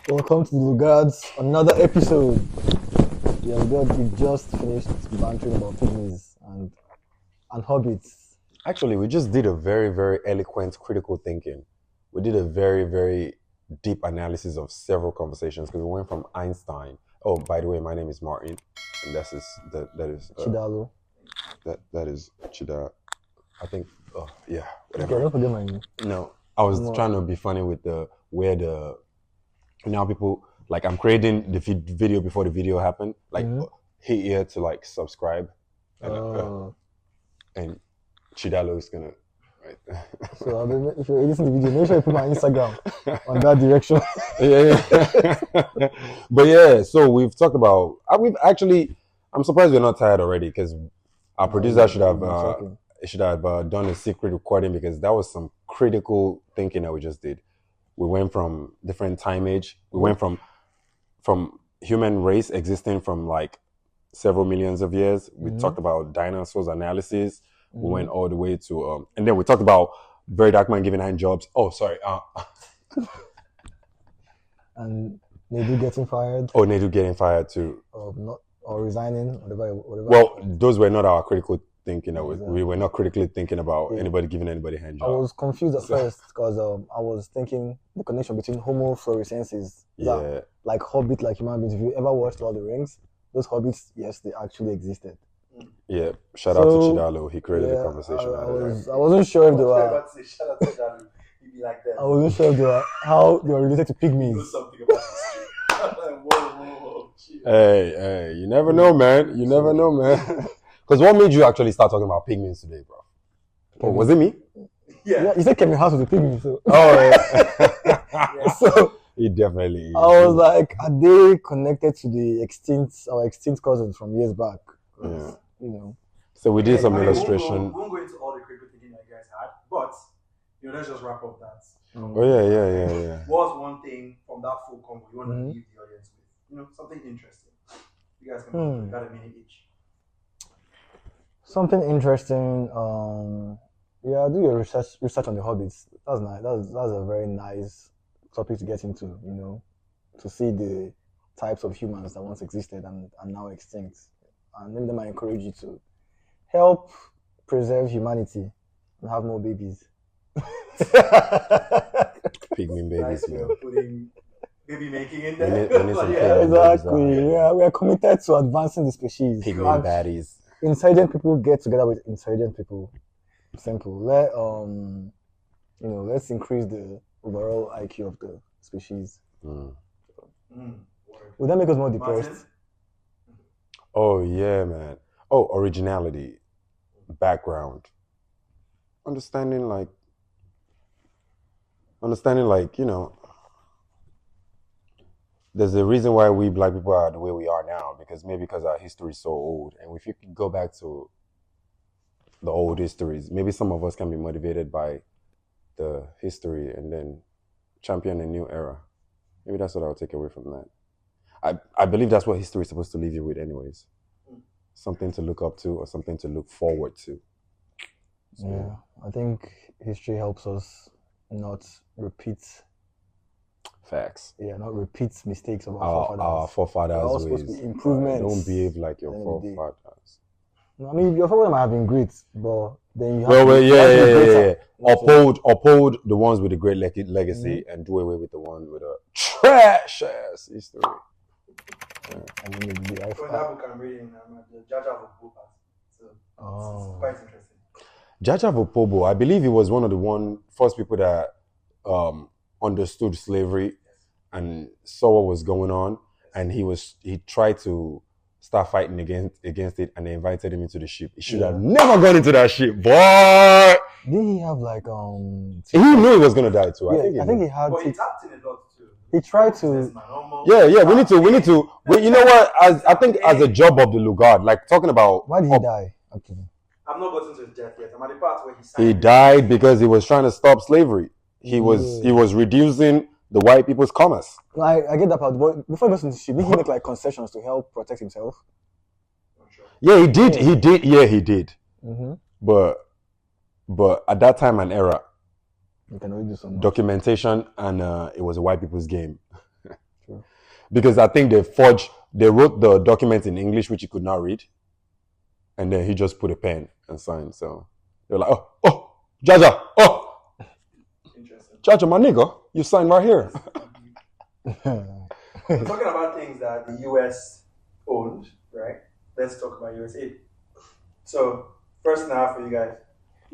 Welcome to the Lugards, another episode. Yeah, we just finished bantering about pygmies and hobbits. Actually, we just did a very, very eloquent critical thinking. We did a very, very deep analysis of several conversations because we went from Einstein. Oh, by the way, my name is Martin, and that is Chidalo. that is Chida. I think. Oh, yeah, Okay, whatever. don't forget my name. No, I was No. trying to be funny with now people like I'm creating the video before the video happened. Like hit here to like subscribe, and Chidalo is gonna. Right. So if you're editing the video, make sure you put my Instagram on that direction. yeah. But yeah, so we've talked about. I'm surprised we're not tired already because our producer should have done a secret recording because that was some critical thinking that we just did. We went from different time age. We went from human race existing from like several millions of years. We talked about dinosaurs analysis. We went all the way to and then we talked about very dark man giving hand jobs. Oh, sorry. And Nedu getting fired. Oh, Nedu getting fired too. Or resigning, whatever. Well, those were not our critical thinking. We were not critically thinking about anybody giving anybody hand jobs. I was confused at first because I was thinking the connection between Homo florescensis, like hobbit, like human beings. If you ever watched Lord of the Rings, those hobbits, yes, they actually existed. Yeah, shout out to Chidalo. He created the conversation. I wasn't sure if they were. Shout out to Chidalo. He'd be like that. I wasn't sure if they were how they were related to pygmies. Know something about history. Whoa. Hey, you never know, man. You never know, man. Because what made you actually start talking about pygmies today, bro? Oh, was it me? Yeah. You said Kevin Hart was a pygmy, so. Oh, yeah. So he definitely is. I was like, are they connected to our extinct cousins from years back? Yeah. You know. So we did some illustration. We won't go into all the critical thinking that you guys had, but let's just wrap up that. Oh yeah. What's one thing from that full convo you want to leave the audience with? Something interesting. You guys can got a minute each. Something interesting. Do your research on the hobbits. That's nice. That's a very nice topic to get into. To see the types of humans that once existed and are now extinct, and maybe they might encourage you to help preserve humanity and have more babies. Pygmy babies, man. Putting baby making in there. Exactly. Yeah, we are committed to advancing the species. Pygmy baddies. Intelligent people get together with intelligent people. Simple. Let's increase the overall IQ of the species. Would that make us more depressed? Martin? Oh yeah, man. Oh, originality, background, understanding, like there's a reason why we black people are the way we are now, because our history is so old. And if you could go back to the old histories, maybe some of us can be motivated by the history and then champion a new era. Maybe that's what I'll take away from that. I believe that's what history is supposed to leave you with anyways. Something to look up to or something to look forward to. So, yeah, I think history helps us not repeat facts. Yeah, not repeat mistakes of our forefathers. They're all supposed to be improvements. Don't behave like your forefathers. I mean, your forefathers might have been great, but then you have uphold the ones with a great legacy and do away with the ones with a trash ass history. Yeah. I mean, that book I'm reading, the Jaja Vopobo. So it's quite interesting. Jaja Vopobo, I believe he was one of the first people that understood slavery and saw what was going on, and he tried to start fighting against it, and they invited him into the ship. He should have never gone into that ship, boy. Did he have he knew he was gonna die too. Yeah, I think he had. But he tapped in a lot too. He tried to. Yeah. We need to. You know what? I think as a job of the Lugard, like talking about. Why did he die? Okay. I'm not gotten to his death yet. I'm at the part where he died because he was trying to stop slavery. He was reducing the white people's commerce. I get that part, but before he goes into the ship, did he make like concessions to help protect himself? Yeah, he did. Yeah, he did. Mm-hmm. But at that time and era, you can only do so much. Documentation and it was a white people's game. because I think they wrote the document in English, which he could not read. And then he just put a pen and signed. So they're like, oh, Jaja, Interesting. Jaja, my nigga, you signed right here. So talking about things that the US owned, right? Let's talk about US aid. So first now for you guys,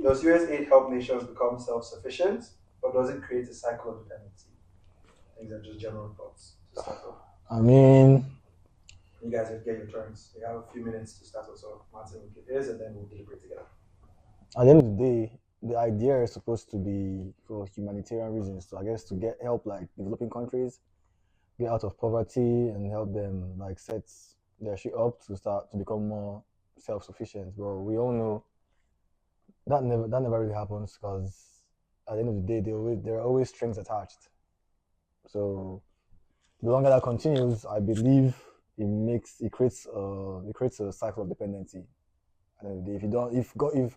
does US aid help nations become self-sufficient, or does it create a cycle of dependency? These are just general thoughts to start off. I mean, You guys will get your turns. You have a few minutes to start us off. Martin will give his, and then we'll deliberate together. at the end of the day, the idea is supposed to be for humanitarian reasons. So I guess to get help like developing countries get out of poverty and help them like set their shit up to start to become more self-sufficient. But we all know that never really happens because at the end of the day, there are always strings attached. So the longer that continues, I believe it creates a cycle of dependency. At the end of the day, if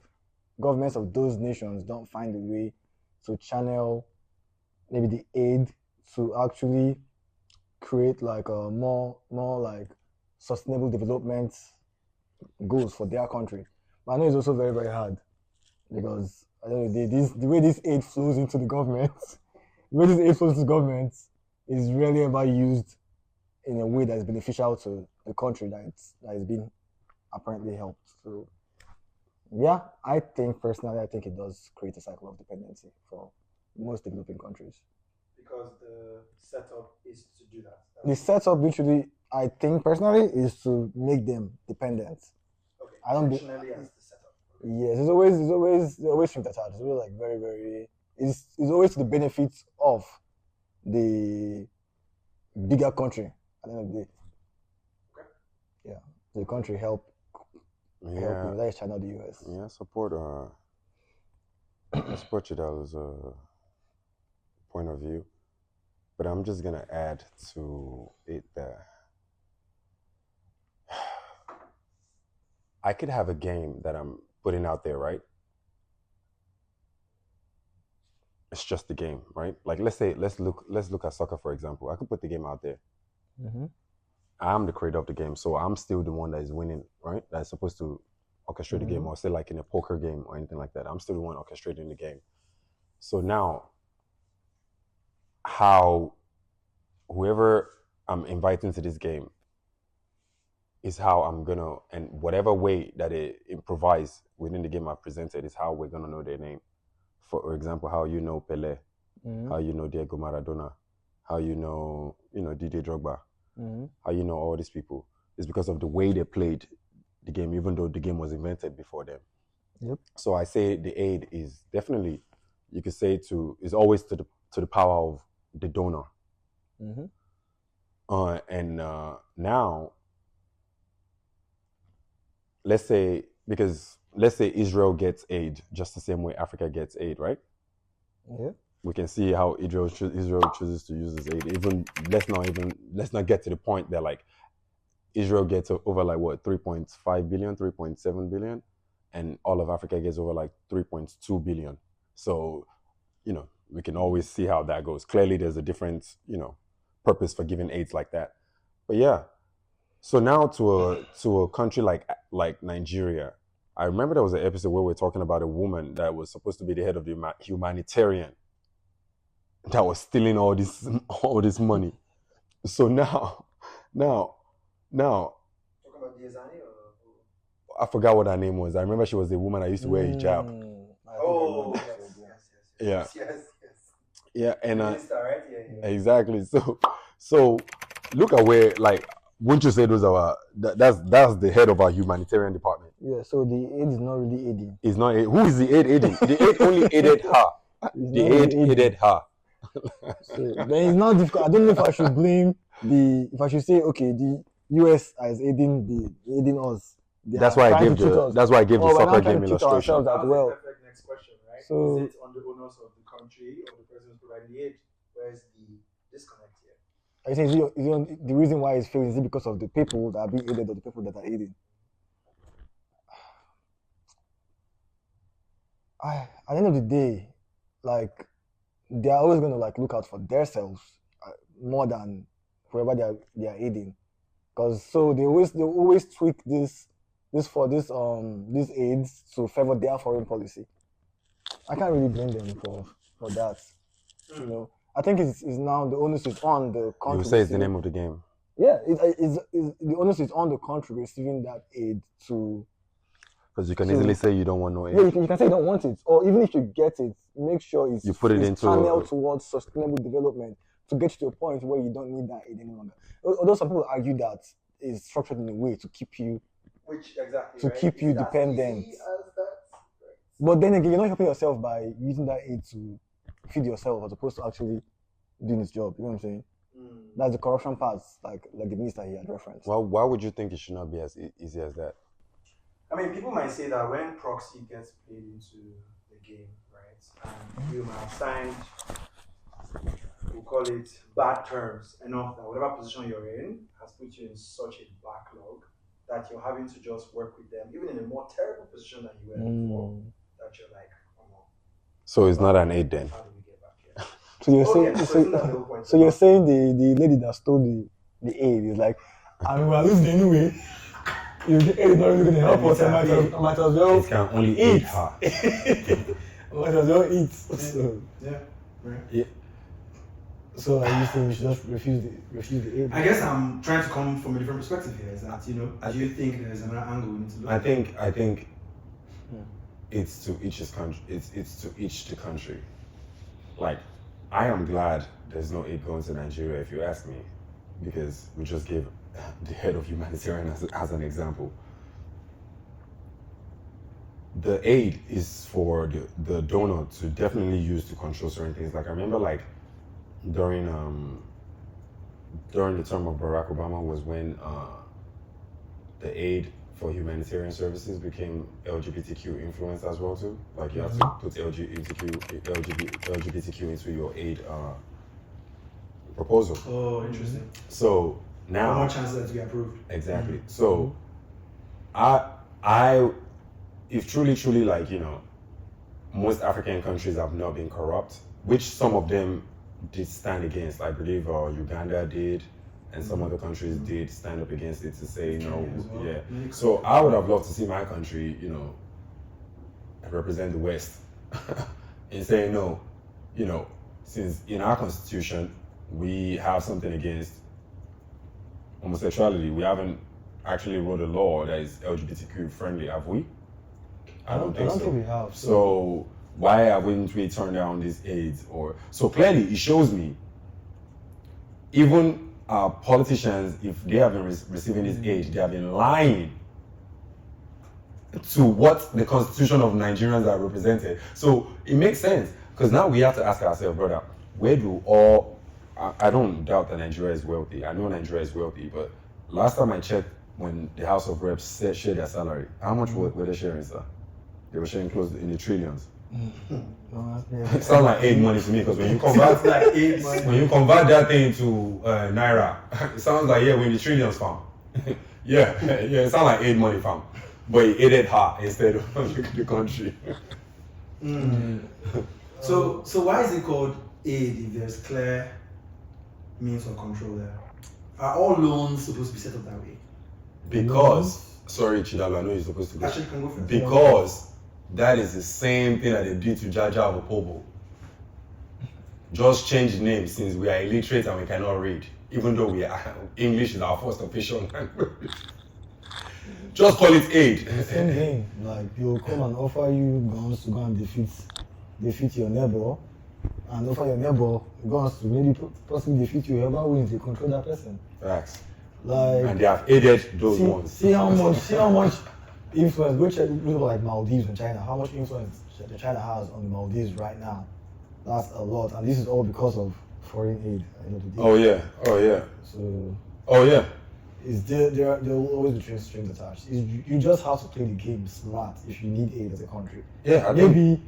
governments of those nations don't find a way to channel maybe the aid to actually create like a more like sustainable development goals for their country. But I know it's also very, very hard because at the end of the day, the way this aid flows into the government, is rarely ever used in a way that is beneficial to the country that is being apparently helped. So yeah, I think it does create a cycle of dependency for most developing countries. Because the setup is to do that. The setup literally, I think personally, is to make them dependent. Okay. I don't Traditionally as the setup. Okay. Yes, it's always strings attached. It's always like very, very. It's always to the benefit of the bigger country at the end of the day. Okay. Yeah, the country help that is China, the US. Yeah, support Chidal's point of view, but I'm just gonna add to it that I could have a game that I'm putting out there, right? It's just the game, right? Like let's look at soccer for example. I could put the game out there. Mm-hmm. I'm the creator of the game, so I'm still the one that is winning, right? That's supposed to orchestrate the game, or say like in a poker game or anything like that. I'm still the one orchestrating the game. So now, how whoever I'm inviting to this game is how I'm gonna, and whatever way that they improvise within the game I presented is how we're gonna know their name. For example, how you know Pele, how you know Diego Maradona, how you know Didier Drogba, how you know all these people. It's because of the way they played the game, even though the game was invented before them. Yep. So I say the aid is definitely, you could say is always to the power of the donor. Now, let's say Israel gets aid just the same way Africa gets aid, right? Yeah. We can see how Israel chooses to use this aid. Let's not get to the point that like Israel gets over like what 3.5 billion, 3.7 billion, and all of Africa gets over like 3.2 billion. So, we can always see how that goes. Clearly, there's a different, purpose for giving aids like that. But yeah, so now to a country like Nigeria, I remember there was an episode where we were talking about a woman that was supposed to be the head of the humanitarian that was stealing all this money. So now. Talking about Diazani or? I forgot what her name was. I remember she was the woman I used to wear hijab. Oh, yes. Yeah, and Minister, right? Yeah. Exactly. So look at where, like, wouldn't you say that's the head of our humanitarian department? Yeah. So the aid is not really aiding. It's not. Who is the aid aiding? The aid only aided her. The aid aided her. So then it's not difficult. I don't know if I should blame if I should say, okay, the US is aiding us. That's why I gave the soccer game illustration. That's well. The perfect next question, right? So, is it on the owners of the country or the person who's providing the aid? Where's the disconnect here? I say, the reason why it's failing is it because of the people that are being aided or the people that are aiding? At the end of the day, like, they're always going to like look out for themselves more than whoever they are aiding, because so they always tweak these aids to favor their foreign policy. I can't really blame them for that. You know, I think it's now the onus is on the country. You would say it's the name of the game. Yeah, the onus is on the country receiving that aid to. Because you can easily say you don't want no aid. Yeah, you can say you don't want it, or even if you get it, make sure you put it into channeled towards sustainable development to get you to a point where you don't need that aid any longer. Although some people argue that it's structured in a way to keep you, keep you dependent. But then again, you're not helping yourself by using that aid to feed yourself as opposed to actually doing its job. You know what I'm saying? That's the corruption part, like the minister he had referenced. Well, why would you think it should not be as easy as that? I mean, people might say that when proxy gets played into the game, right, and you might have signed, we'll call it bad terms enough that whatever position you're in has put you in such a backlog that you're having to just work with them, even in a more terrible position than you were before, that you're like, oh no. So it's not an aid then? How do we get back here? So you're saying the lady that stole the aid is like, I mean, we're losing anyway. If the aid is not really going to help us, I might as well it can only aid her. I might as well eat. So, yeah, right. Yeah. So are you saying we should just refuse the aid? I guess I'm trying to come from a different perspective here. Is that, you know, do you think there's another angle we need to look at? I think it's to each his country. It's to each the country. Like, I am glad there's no aid going to Nigeria, if you ask me, because we just gave the head of humanitarian as an example. The aid is for the donor to definitely use to control certain things. Like I remember, like during the term of Barack Obama was when the aid for humanitarian services became LGBTQ influenced as well too. Like you have to put LGBTQ into your aid proposal. Oh, interesting. So now, more chances that to get approved. Exactly. So, I, if truly, like, you know, most African countries have not been corrupt, which some of them did stand against. I believe Uganda did, and some other countries did stand up against it to say, no, yeah. So I would have loved to see my country, you know, represent the West and say, no, you know, since in our constitution we have something against homosexuality, we haven't actually wrote a law that is LGBTQ friendly, have we? I don't think we have. So why haven't we turned down these aids? Or so clearly it shows me even politicians, if they have been receiving this aid, they have been lying to what the constitution of Nigerians are represented. So it makes sense, because now we have to ask ourselves, brother, where do all I don't doubt that Nigeria is wealthy. I know Nigeria is wealthy, but last time I checked, when the House of Reps shared their salary, how much were they sharing, sir? They were sharing close in the trillions. It sounds like aid money to me, because when you convert that thing to naira, it sounds like we're in the trillions, fam. yeah, it sounds like aid money, fam. But it aided her instead of the country. So why is it called aid if there's clear means of control there? Are all loans supposed to be set up that way? Because, sorry Chidalo, I know you're supposed to go. Actually, can go for it. Because that is the same thing that they did to Jaja of Opobo. Just change the name, since we are illiterate and we cannot read, even though English is our first official language. Just call it aid. Same thing. Like, they'll come and offer you guns to go and defeat your neighbor, and offer your neighbor guns to maybe possibly defeat you, whoever wins, they control that person. Facts. Like, and they have aided those ones. See how much influence, which like Maldives and China, how much influence China has on the Maldives right now. That's a lot, and this is all because of foreign aid. Oh yeah. So. Oh yeah. There will always be strings attached. You just have to play the game smart if you need aid as a country. Yeah, maybe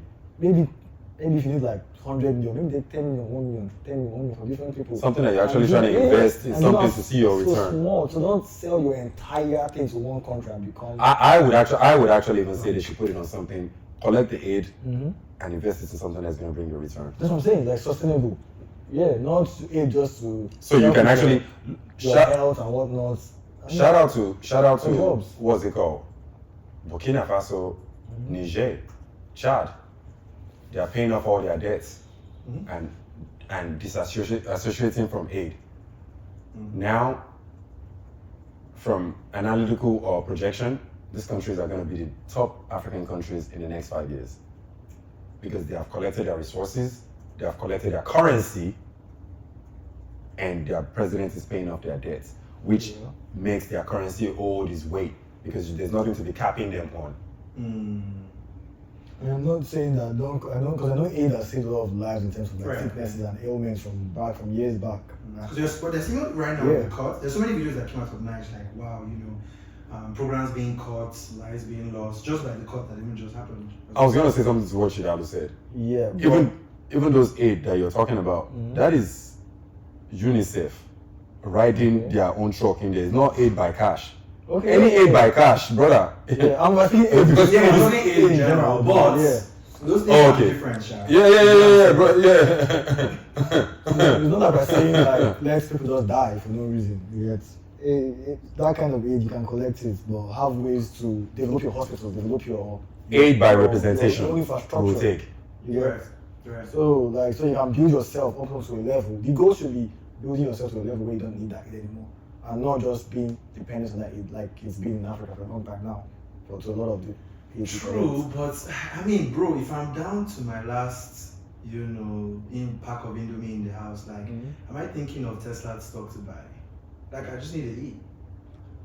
if you need like 100 million, maybe 10 million, 1 million, 10 million, 1 million from different people. Something that you're actually trying to invest in something to see your return. So small, so don't sell your entire thing to one country and become. I would actually even say they should put it on something, collect the aid, and invest it in something that's going to bring you a return. That's what I'm saying, like sustainable. Yeah, not aid just to. So you can actually health and whatnot. Shout out to jobs. What's it called? Burkina Faso, Niger, Chad. They are paying off all their debts and disassociating from aid. Now, from analytical or projection, these countries are going to be the top African countries in the next 5 years because they have collected their resources, they have collected their currency, and their president is paying off their debts, which makes their currency hold its weight because there's nothing to be capping them on. I'm not saying that because I know aid has saved a lot of lives in terms of like sicknesses and ailments from years back. But there's even right now with the cut. There's so many videos that came out of Niger, like wow, programs being cut, lives being lost, just like the cut that even just happened. I was gonna say something to what Shidalu said. Yeah. Even those aid that you're talking about, that is UNICEF riding their own truck in there. It's not aid by cash. Okay. Any aid by cash, brother. Yeah, I'm asking aid because it's only aid in general, but those things are different, Sha. Yeah, bro, yeah. It's not like we're saying like let people just die for no reason. Yet, that kind of aid you can collect it, but have ways to develop your hospitals, develop your aid by representation. Your infrastructure. Will take. Yeah. Right. So you can build yourself up to a level. The goal should be building yourself to a level where you don't need that aid anymore, and not just being dependent on that aid like it's been in Africa for a long time now. So to a lot of the true, but I mean, bro, if I'm down to my last, in pack of Indomie in the house, like, am I thinking of Tesla stock to buy? Like, I just need to eat.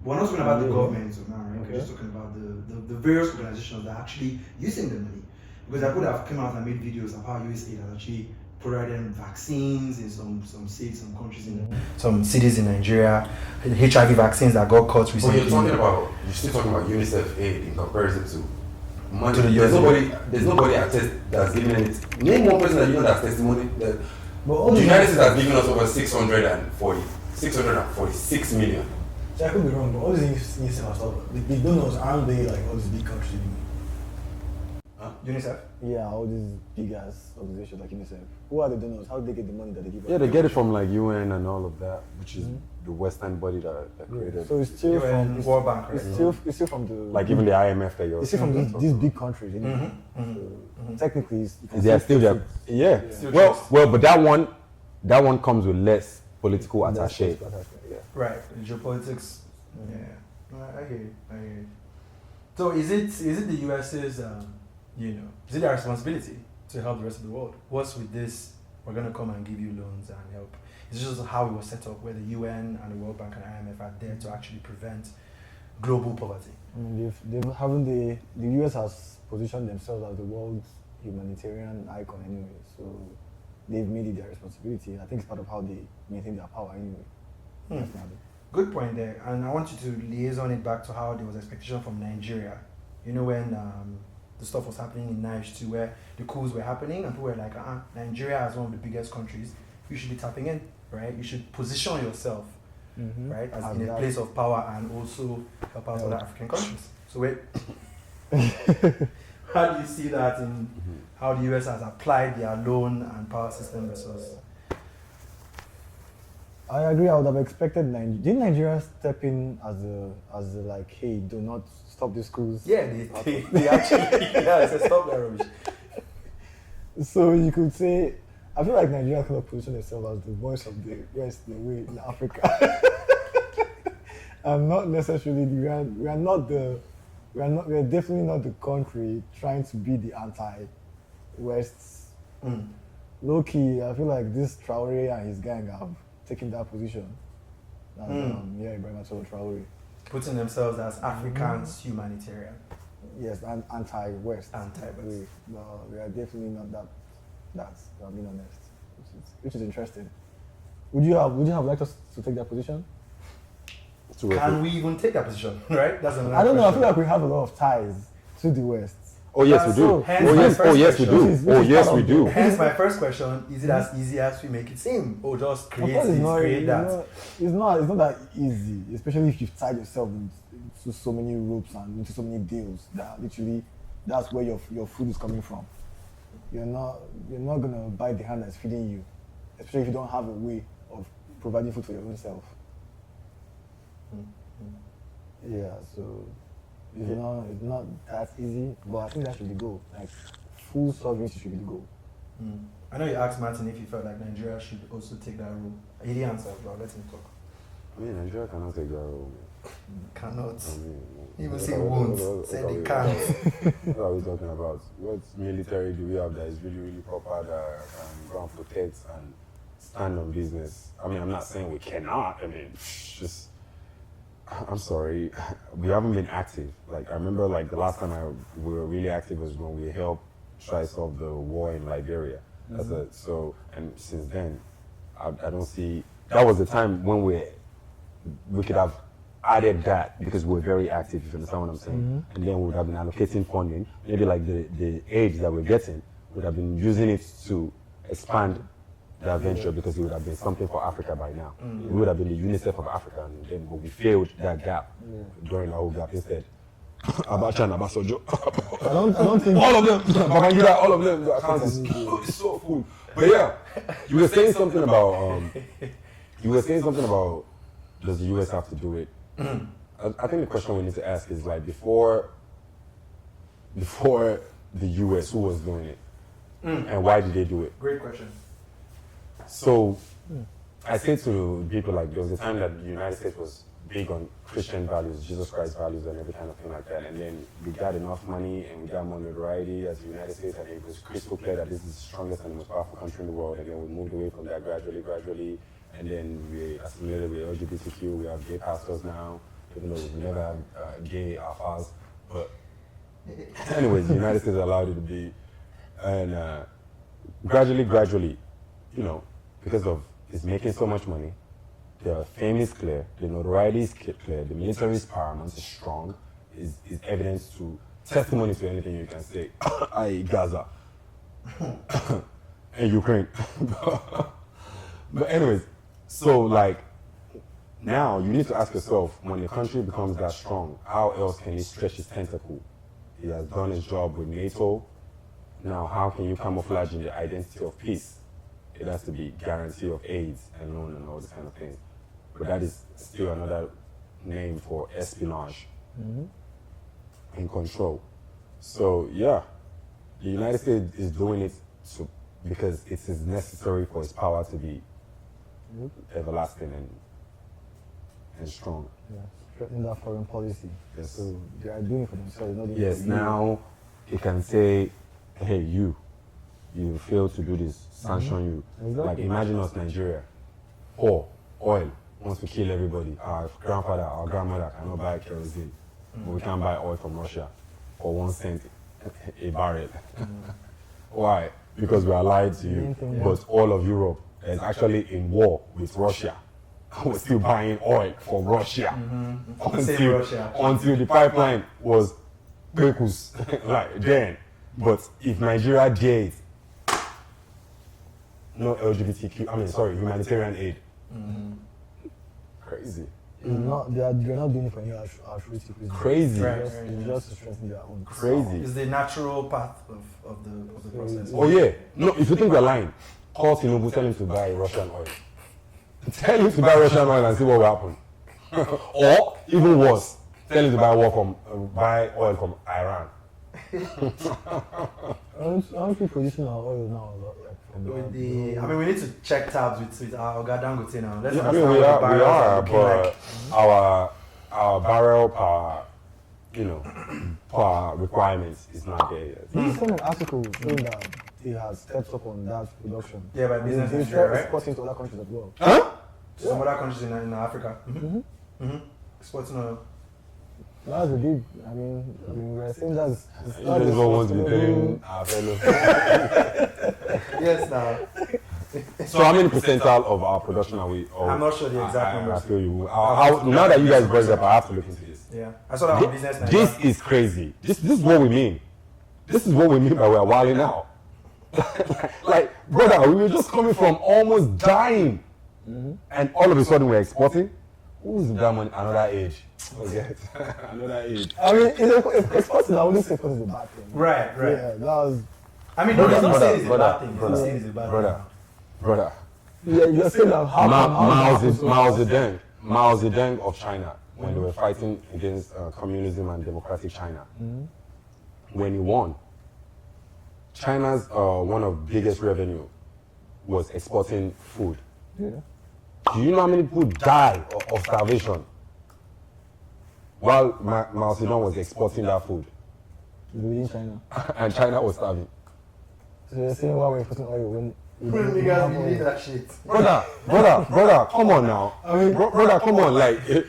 We're not talking about the government now, right? Okay. We're just talking about the various organizations that are actually using the money. Because I could have come out and made videos of how USAID has actually provided vaccines in some states, some countries, some cities in Nigeria, HIV vaccines that got cut recently. But you're still talking about UNICEF aid in comparison to money. There's nobody that's giving it. Name one person that you know that's testimony. The United States has given us over 646 million. So I could be wrong, but all these UNICEF and stuff, the donors aren't they like all these big countries? UNICEF? Yeah, all these big ass organizations like UNICEF. Who are the donors? How do they get the money that they give? Yeah, they get it from like UN and all of that, which is the Western body that created. So it's still from World Bank, right? It's still from the even the IMF that you're. It's still from these big countries. Technically, they are still there. Yeah. Well, but that one comes with less political attaché. Right, geopolitics. Yeah, I hear you. So is it the US's is it their responsibility to help the rest of the world? What's with this? We're gonna come and give you loans and help. It's just how it was set up, where the UN and the World Bank and IMF are there to actually prevent global poverty. The US has positioned themselves as the world's humanitarian icon anyway, so they've made it their responsibility. I think it's part of how they maintain their power anyway. Good point there, and I want you to liaison it back to how there was expectation from Nigeria. When the stuff was happening in Niger too, where the coups were happening, and people were like, Nigeria as one of the biggest countries, you should be tapping in, right? You should position yourself, right, as in a place of power and also help out other African countries. So how do you see that in how the US has applied their loan and power system versus? I agree. I would have expected Didn't Nigeria step in as like, hey, do not stop the schools? Yeah, they actually said stop that rubbish. So you could say, I feel like Nigeria kind of positioned itself as the voice of the West in a way in Africa, and not necessarily we are definitely not the country trying to be the anti-West. Low key, I feel like this Traore and his gang have taking that position. Ibrahim Traore. Putting themselves as Africans humanitarian. Yes, and anti-West. We are definitely not that. That's, I'm being honest. Which is interesting. Would you have liked us to take that position? Can we even take that position? Right? That's another I don't know. question. I feel like we have a lot of ties to the West. Oh yes, we do. Yes, we do. Hence my first question: is it as easy as we make it seem, or just create that? It's not that easy, especially if you've tied yourself into so many ropes and into so many deals that literally that's where your food is coming from. You're not gonna bite the hand that's feeding you especially if you don't have a way of providing food for your own self. Yeah, so it's not that easy, but I think that should be the goal. Like full sovereignty should be the goal. I know you asked Martin if he felt like Nigeria should also take that role. He didn't answer, but let him talk. I mean, Nigeria cannot take that role. Cannot. I mean, Even say won't. Say they can't. What are we talking about? What military do we have that is really, really proper that can go and protect and stand on business? I mean, I'm not saying we cannot. I mean, just, I'm sorry, we haven't been active. Like, I remember, like, the last time we were really active was when we helped try to solve the war in Liberia. So, and since then, I don't see, that was the time when we could have added that because we're very active, if you understand what I'm saying. And then we would have been allocating funding. Maybe like the age that we're getting, would have been using it to expand that venture because it would have been something for Africa by now. It would have been the UNICEF of Africa, and then we failed that gap during the whole gap instead. Abacha and Abasojo. I don't think all of them, Babangida, all of them, the account is so full. But yeah, you were saying something about, does the US have to do it? I think the question we need to ask is like, before the US, who was doing it? And why did they do it? Great question. So, I say to people, like, there was a time that the United States was big on Christian values, Jesus Christ values, and every kind of thing like that. And then we got enough money and we got more notoriety as the United States, and it was crystal clear that this is the strongest and the most powerful country in the world. And then we moved away from that gradually. And then we assimilated with LGBTQ. We have gay pastors now, even though we never had gay alphas. But anyways, the United States allowed it to be. And gradually, you know, because of it's making so much money, the fame is clear, the notoriety is clear, the military is paramount, is strong, is evidence to testimony to anything you can say, i.e. Gaza and Ukraine. But anyways, so like now you need to ask yourself, when the country becomes that strong, how else can it stretch its tentacle? It has done its job with NATO. Now how can you camouflage in the identity of peace? It has to be guarantee of AIDS and loan and all this kind of thing. But that is still another name for espionage and control. So yeah, the United States is doing it because it is necessary for its power to be everlasting and strong. Yeah, strengthening that foreign policy. Yes. So they are doing it for themselves, not doing Yes, it for you. now it can say, hey, you failed to do this, sanction you. Exactly. Like imagine us, Nigeria, poor, oil, wants to kill everybody. Our grandfather, our grandmother cannot buy kerosene, but we can buy oil from Russia for 1 cent a barrel. Why? Because we are lied to you. But all of Europe is actually in war with Russia. We're still buying oil from Russia until the pipeline was Bekus, like then. But if Nigeria did no humanitarian aid. Crazy. It's not, they're not doing it for any altruistic reason. Crazy. It's just to strengthen their own. Crazy. It's the natural path of the process. Oh yeah. No, if you think we're lying, call Tinubu, tell him to buy Russian oil. Tell him to buy Russian oil and see what will happen. Or even worse, tell him to buy oil from Iran. Aren't we producing our oil now a lot? Like, I mean, we need to check tabs with our Dangote now. Let's I mean, we are, but our barrel per requirements is not there yet. This is some article saying that it has stepped up on that production. Yeah, by business They Nigeria, right? exporting to other countries as well. Huh? Some other countries in Africa. Exporting oil. That's a big, I mean, we were saying that's... You just don't want to be telling our fellows. Yes, now. So how many percentile of our production are we? I'm not sure the exact I numbers. feel you. Now that you guys brought it up, I have to look into this. Yeah, I saw that on business Nigeria. This is crazy. This is what we mean. This is what we mean by we're wilding out. Like, brother, we were just coming from almost dying. And all of a sudden we're exporting. Who's that money? Another age. Forget. Another age. I mean, exporting, I wouldn't say exporting is a bad thing. Right. Yeah, that was... I mean, no, it's not saying it's a bad thing. It's not saying it's a bad thing. Brother, you're saying that Mao Zedong of China, when they were fighting against communism and democratic China, when he won, China's one of biggest revenue was exporting food. Yeah. Do you know how many people died of starvation while Mao Zedong was exporting that food? Within China. And China was starving. So you're saying why we're exporting oil when You guys believe that shit. Brother, come on now. I mean, brother, come on, like who?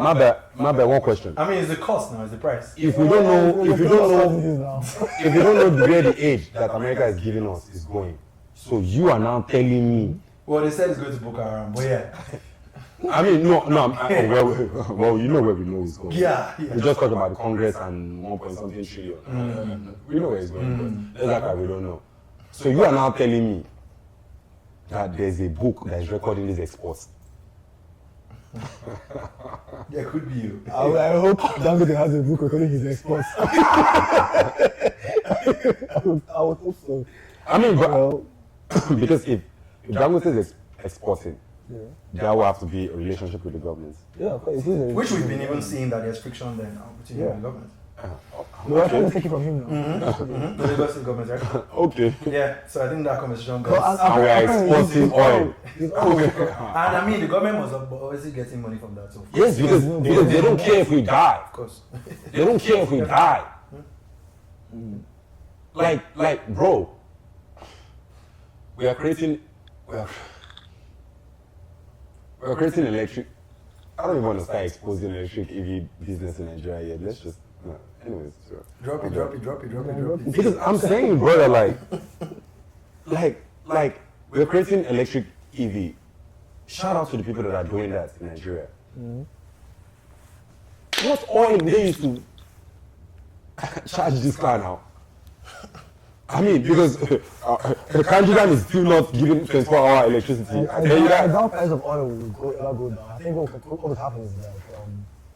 My bad. One question. I mean, it's the cost now. It's the price. If you don't know where the age that America is giving us is going, so you are now telling me. Well, they said it's going to Boko Haram, but yeah. I mean, well, you know where we know it's going. Yeah. We just talked about the Congress and 1 point something trillion. We know where it's going, but that's like we don't know. So you are now telling me that there's a book that is recording these exports. Yeah, could be you. I hope Dangote has a book recording his exports. I would hope so. I mean, but, because if Dangote is exporting, there will have to be a relationship with the government. Yeah, which we've been even seeing that there's friction there now between you and the government. We're trying to take it from him now. The Lagos State government, right? Okay. Yeah, so I think that conversation goes. And we are exporting oil. And I mean, the government was obviously getting money from that. So yes, because they don't care if we die. Of course. They don't care if we die. Like, bro, we are creating electric. I don't even want to start exposing electric EV business in Nigeria yet. Let's just, no. Anyways. So, drop it. Because I'm saying, brother, like, we're creating electric EV. Shout out to the people that are doing that in Nigeria. What oil they used to charge this car now? I mean, because Kanjidan is still not giving 24-hour electricity. I doubt price of oil will go down. I think what would happen is that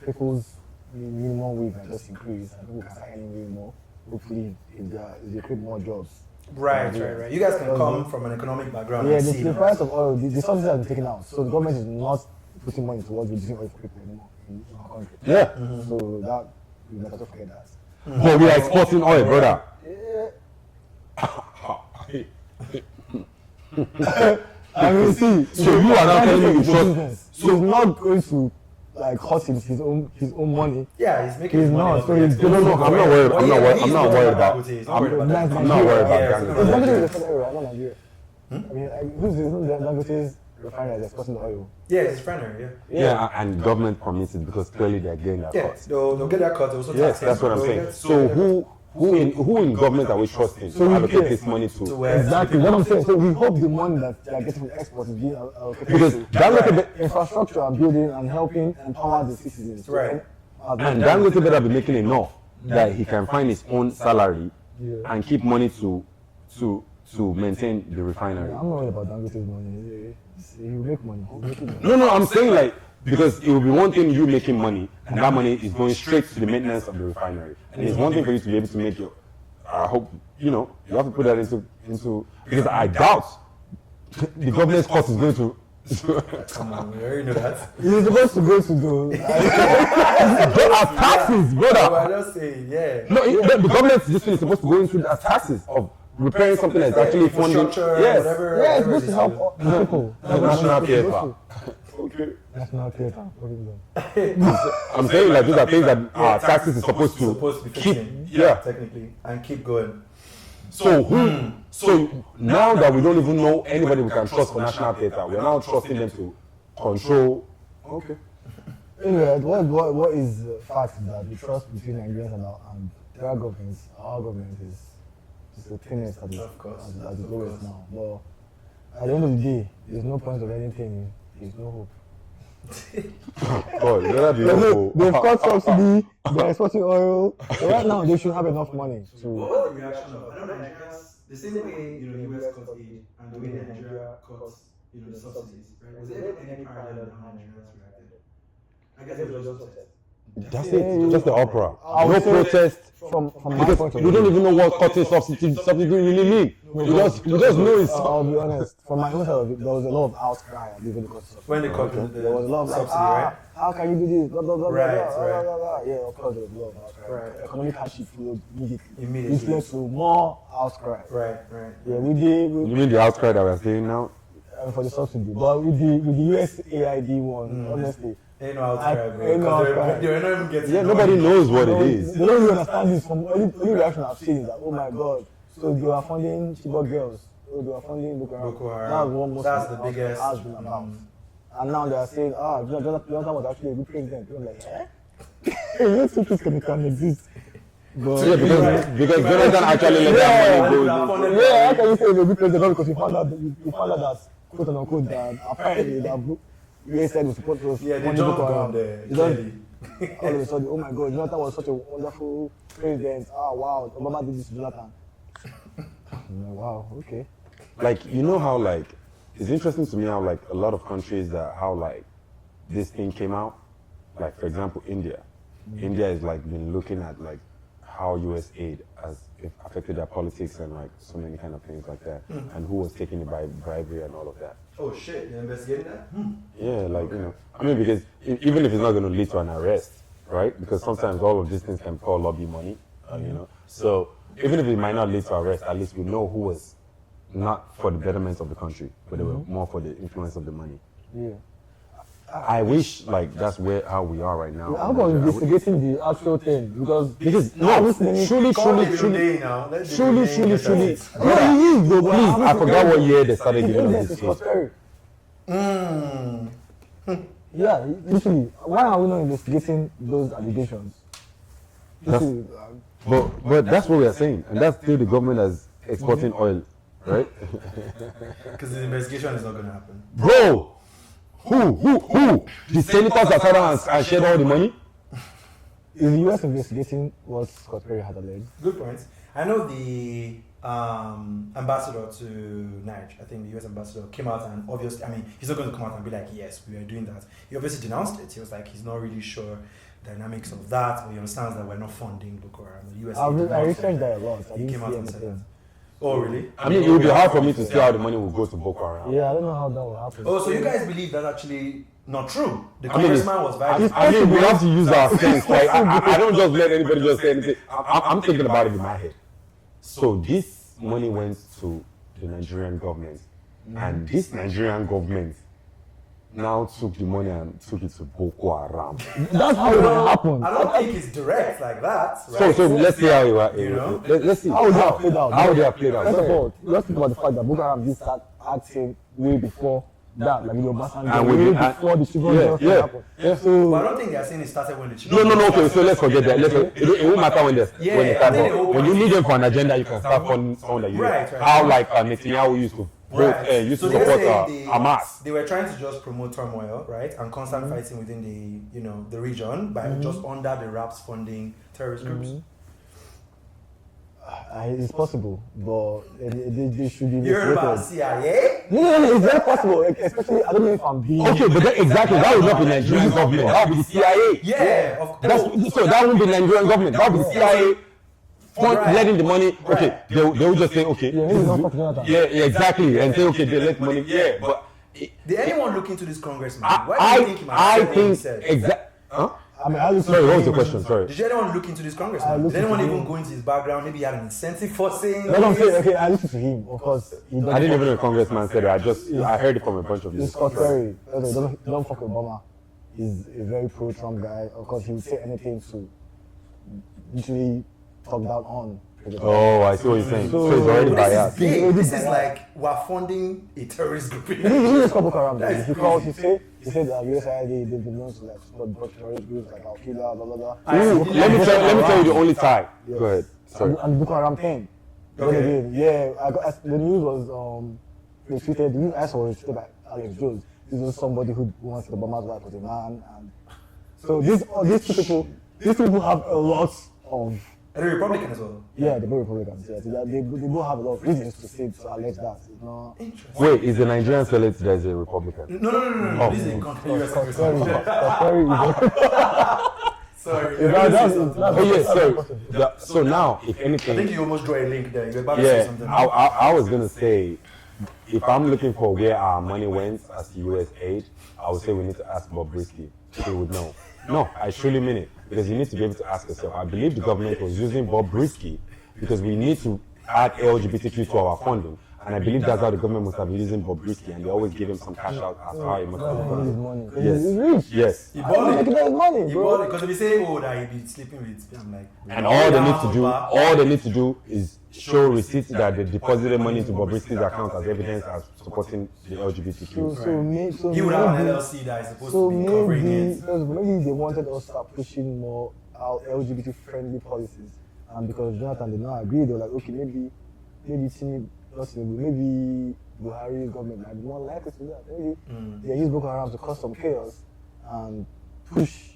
people's minimum wage might just increase and people can start earning way more. Hopefully, if they create more jobs. Right. You guys can come from an economic background. Yeah, and see the price of oil, the subsidies have been taken out. So the government is not putting money towards reducing oil for people anymore in our country. Yeah. So that, we better not forget that. But we are exporting oil, brother. I mean, see. So you are now telling me you trust. So he's not going to hurt his own money. Yeah, he's making his money. money. No, I'm not worried. I'm not worried about. I'm not worried about Dangote is not Nigeria. I mean, who's Dangote's refinery that's exporting the oil? Yeah, it's refinery. Yeah, and government permits it because clearly they're getting that cut. They'll get that cut. Yes, that's what I'm saying. So who in government are we trusting to allocate this money to? Exactly what I'm saying. So we hope the money that they are getting from exports is being allocated because to infrastructure and building and helping empower the citizens. Right. And Dangote better be making enough that he can find his own salary and keep money to maintain the refinery. I'm not worried about Dangote's money. He will make money. No, I'm saying because it will be one thing you making money, and that money is going straight to the maintenance of the refinery. And it's one thing for you to be able to make your. I hope you have to put that into because I doubt the government's cost is going to. Come on, we already know that. You're supposed to go to the taxes, brother. I'm just saying, yeah. No, the government is supposed to go into the taxes of repairing something that's actually funding. Yes, whatever. Yeah, it's supposed to help the people. National theater. Okay. National theater. I'm saying these are things that taxes is supposed to be keep. fixing. Yeah, technically, and keep going. So now that we don't even know anybody we can trust for national theater, we're now trusting them to control. Okay. Anyway, what is fact is that the trust between Nigerians and their governments, our government is the thinnest at the lowest now. But at the end of the day, there's no point of anything. There's no hope. Oh, they've cut subsidy, they're exporting oil. So right now, they should have enough money to. What was the reaction of Nigerians? The same way the US cut aid and the way Nigeria cut the subsidies, right? Was there any parallel in how Nigerians reacted? I guess it was just upset. That's it. Just the opera. I No would say protest. From my Because point of we view. don't even know what cutting substitute really mean. We just know it's. I'll be honest. From my own side of it, there was a lot of outcry at the When they cut the there was a lot of like, subsidy, right? how can you do this? Blah, blah, blah, Right, blah, blah, right. blah, blah. Yeah, of course there was a lot of outcry. Right. Economic hardship followed immediately. Immediately. Which led to more outcry. Right. Yeah, we did. You mean the outcry that we're seeing now? For the subsidy, but with the USAID one, honestly, Ain't no outcry, bro. Ain't no outcry. They're not even getting. Yeah, nobody knows what it is. They don't really understand this. From only reaction I've seen is that, oh my god, so they are funding Chibok girls, so they are funding Boko Haram. That's what most That's the of the biggest. has been about. And now they are saying, Jonathan was actually a good president. I'm like, Those two things can exist. But Yeah, because Jonathan actually let that money go. yeah, how can you say he's a good president? Not because you found out that quote unquote that apparently that US said was supposed to Yeah, they fund jumped Boko Haram. on there. They just- all of a sudden, oh my god, Jonathan was such a wonderful president. Ah, wow, Obama did this to Jonathan. I'm like, wow, okay. Like, you know how, like, it's interesting to me how, like, a lot of countries how, like, this thing came out. Like, for example, India. India has, like, been looking at, like, how US aid has affected their politics and, like, so many kind of things like that. And who was taking the bribery and all of that. Oh shit, you're investigating that? Yeah, like, you know, I mean, because even if it's not going to lead to an arrest, right? Because sometimes all of these things can be called lobby money, you know? So even if it might not lead to arrest, at least we know who was not for the betterment of the country, but they were more for the influence of the money. Yeah. I wish, like, that's how we are right now. How about investigating the actual thing? Because No, truly. Truly. Truly, Now. Let's do truly. the name No, and he that's is, though, please. I forgot what year they started giving us this case. Yeah, literally. Why are we not investigating those allegations? Literally, But that's what we are saying. And that's still the government that's exporting oil, right? Because the investigation is not going to happen. Bro! Who? The senators that sat down and shared all the money? is the US investigating what Scott Perry had alleged? Good point. I know the ambassador to Niger, I think the US ambassador came out and obviously, I mean, he's not going to come out and be like, yes, we are doing that. He obviously denounced it. He was like, he's not really sure dynamics of that, but he understands that we're not funding Boko Haram. The US I researched that a lot. I He didn't came out see and said that. anything. Oh, really? I mean, it would be hard for me to see how the money will go to Boko Haram. Yeah, I don't know how that will happen. Oh, so you guys believe that's actually not true? The I mean, congressman was violent. I mean, we have to use our sense. Like, I don't just let anybody just say anything. I'm thinking about it in my head. So this money went to the Nigerian government, and this Nigerian government now took the money and took it to Boko Haram. That's how it will happen. I don't think it's direct like that. Right? So let's see how it You know? let's see How would they have played out? How they have played out. First of all, let's think about the fact that Boko Haram did start acting way before that, like And Obasanjo, we way did- before the children yeah. happened. Yeah. But So I don't think they're saying it started when the No, children. okay, so let's forget that. It won't matter when they Yeah, start. I think the whole When you point need them for an agenda, you can start funding someone that you Right. How, like, Netanyahu used to vote, Right. used So to they're support saying Hamas. they were trying to just promote turmoil, right, and constant fighting within the region by just under the wraps funding terrorist groups. it's possible, but they should be You heard about investigated. CIA? No, it's very possible. Especially, I don't know if I'm being. Okay, but exactly, that would not be Nigerian government. That would be the CIA. Yeah, of course. So that wouldn't be Nigerian government. That would be the CIA Right. letting the money. Okay, Right. they will just say, okay, Yeah, this is not fucking Jonathan. yeah, exactly, and say, okay, they let money. Yeah, but Did anyone look into this congressman? Why do you think he might I have said what he think said? exact. Huh? I mean, I look Sorry, what was the question? Sorry. Did anyone look into this I congressman? looked Did anyone into even him. go into his background? Maybe he had an incentive for saying That's what I'm this? saying. Okay, I listened to him. Of course, he I didn't even know the congressman said it. I heard it from a bunch of This these. Scott Perry, don't fuck with Obama. He's a very pro-Trump guy. Of course, he would say anything to literally talk down on President Oh, I see what you're saying. So it's already But this is biased. big. This is like we're funding a terrorist group. He didn't just call Boko Haram. That is Because crazy. he said that USAID they've been known to like support terrorist groups like Al Qaeda, blah blah blah. Let me tell you the only tie. Go ahead. Sorry. And the Boko Haram thing. Then Okay. again, yeah, the news was they tweeted. The news I saw was tweeted by Alex Jones. This was somebody who wants the Obama's wife was a man, and so these people have a lot of. And a Republican as well. Yeah, the Republicans. Yeah, they both have a lot of reasons to allege that. It's not. Interesting. Wait, is the Nigerian Senate there's a Republican? No. Oh. This is a country. US Scott congressman. Perry is Sorry. So now, if I anything, think you almost draw a link there. You're about to say yeah, something. I was gonna say, if I'm looking for where our money went as US aid, I would say we need to ask Bob Risky. He would know. No, I truly mean it, because you need to be able to ask yourself. I believe the government was using Bob Risky because we need to add LGBTQ to our funding. And I believe that's how the government must have been using Bob Risky, and they always give him some cash out as how he must have His done. money. Yes. He's rich. Yes. He bought it. His money, He bro. bought it because if you say, oh, that he be sleeping with, I'm like, And all they need to do is show receipts that they deposited money into Bob Risky's account as evidence as supporting the LGBTQ. He would have an LLC that is supposed to be covering it. Maybe they wanted us to start pushing more our LGBT friendly policies, and because Jonathan did not agree, they were like, okay, maybe maybe Buhari's government might be more likely to do that. Maybe they use Boko Haram to cause some chaos and push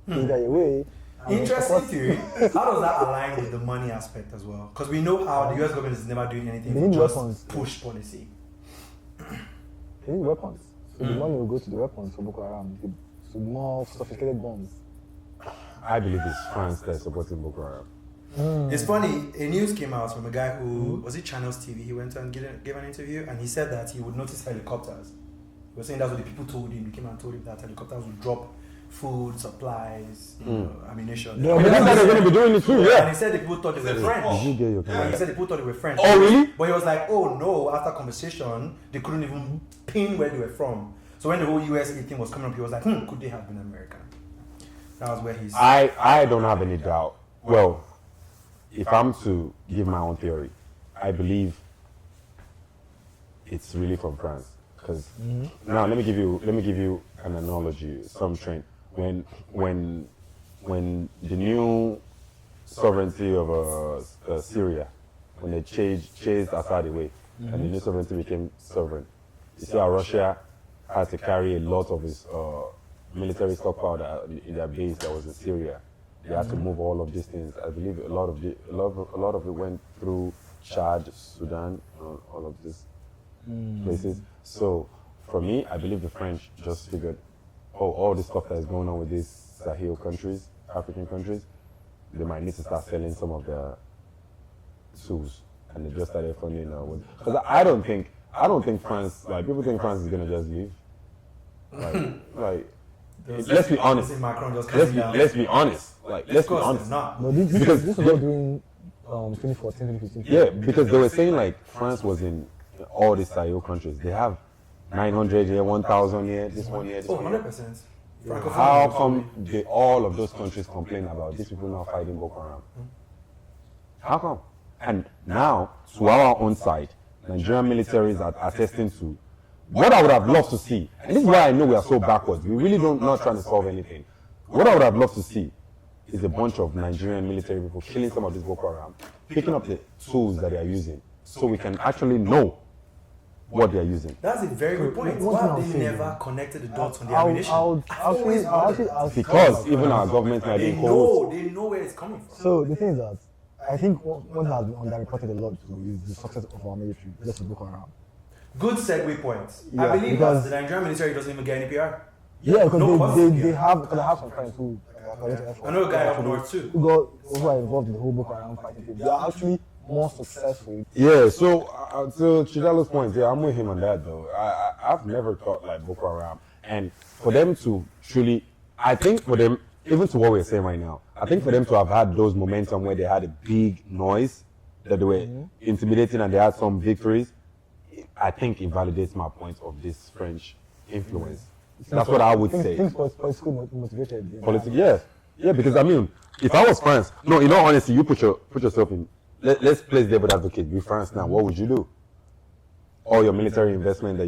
the guy away. Interesting theory. How does that align with the money aspect as well? Because we know how the US government is never doing anything They to need just weapons. push policy. They need weapons. So the money will go to the weapons for Boko Haram, to more sophisticated bombs. I believe it's France that's supporting Boko Haram. It's funny, a news came out from a guy who, was it Channels TV? He went and gave an interview and he said that he would notice helicopters. He was saying that's what the people told him. He came and told him that helicopters would drop food, supplies, ammunition. Yeah, but that's how they're going to be doing it too, yeah. And he said the people thought they were French. Did you get your Yeah, he said the people thought they were French. Oh, really? But he was like, oh no, after conversation, they couldn't even pin where they were from. So when the whole US thing was coming up, he was like, could they have been American? That was where he's... I don't have any doubt. Well, if I'm to give my own theory, I believe it's really from France. Because now let me give you an analogy, some trend. When the new sovereignty of Syria, when they chased Assad away, and the new sovereignty became sovereign, you see how Russia had to carry a lot of its military stockpile in their base that was in Syria. They had to move all of these things. I believe a lot of it went through Chad, Sudan, all of these places. So for me, I believe the French just figured, all this stuff that is going on with these Sahel countries, African countries, they might need to start selling some of their tools, and they just started funding because I don't think France, like, people think France is gonna just leave. Let's be honest. Let's be honest. Like, let's be honest. But this was all during 2014, 2015. Yeah, because they were saying like France was in all these Sahel countries. They have 900 here, 1,000 here, this one here, this one here. 100%. How come all of those countries complain about these people now fighting Boko Haram? How come? And now, to our own side, Nigerian militaries are attesting to what I would have loved to see. And this is why I know we are so backwards. We really not trying to solve anything. What I would have loved to see is a bunch of Nigerian military people killing some of these Boko Haram, picking up the tools that they are using, so we can actually know what they are using. That's a very good point. Why have they never connected the dots on the ammunition? Because even our government might be cold. They know where it's coming from. So the thing is that I think one has been underreported a lot is the success of our military, just for Boko Haram. Good segue points. Yeah, I believe that the Nigerian military doesn't even get any PR. Yeah, because No they have some friends who I know a guy up north too. who are involved in the whole Boko Haram fighting thing. They are actually more successful. Yeah, so to Chidalo's point, yeah, I'm with him on that though. I've never thought like Boko Haram. And for them to truly, I think for them, even to what we're saying right now, I think for them to have had those momentum where they had a big noise, that they were intimidating and they had some victories, I think it validates my point of this French influence. That's what I would say. Things political motivated. Yes. Yeah, because I mean, if I was France, no, in all honesty, you put yourself in, let's play devil's advocate. Be France now, what would you do? All your military investment that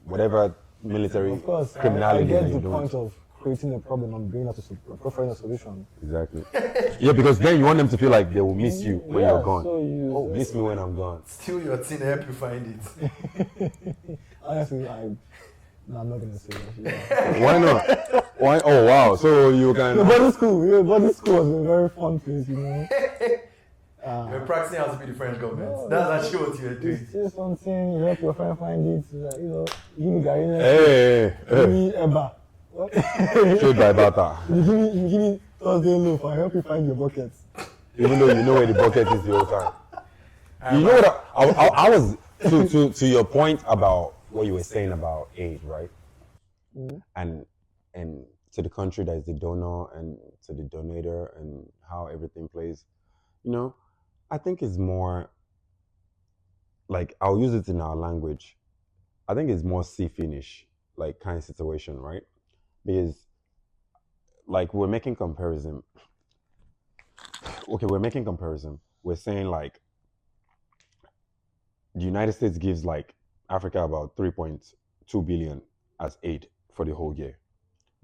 whatever military criminality I that get you're the doing. point of creating a problem and bringing out providing a solution. Exactly. Yeah, because then you want them to feel like they will miss you when you're gone. So Miss me when I'm gone. Steal your thing and help you find it. Honestly, I'm not gonna say that. Why not? Why? Oh wow! So you can. Boarding school was a very fun place, you know. You're practicing how to be the French government. That's actually what you're doing. Say something, you help your friend find it, give me Garina, Hey. give me Eba. What? Trade by barter. You give me Thursday loaf. I help you find your buckets. Even though you know where the bucket is the whole time. You know what? I was to your point about what you were saying about aid, right? Mm-hmm. And to the country that is the donor and to the donator and how everything plays. You know, I think it's more like I'll use it in our language. I think it's more see finish like kind of situation, right? Because like we're making comparison. Okay, we're making comparison. We're saying like the United States gives like Africa about 3.2 billion as aid for the whole year,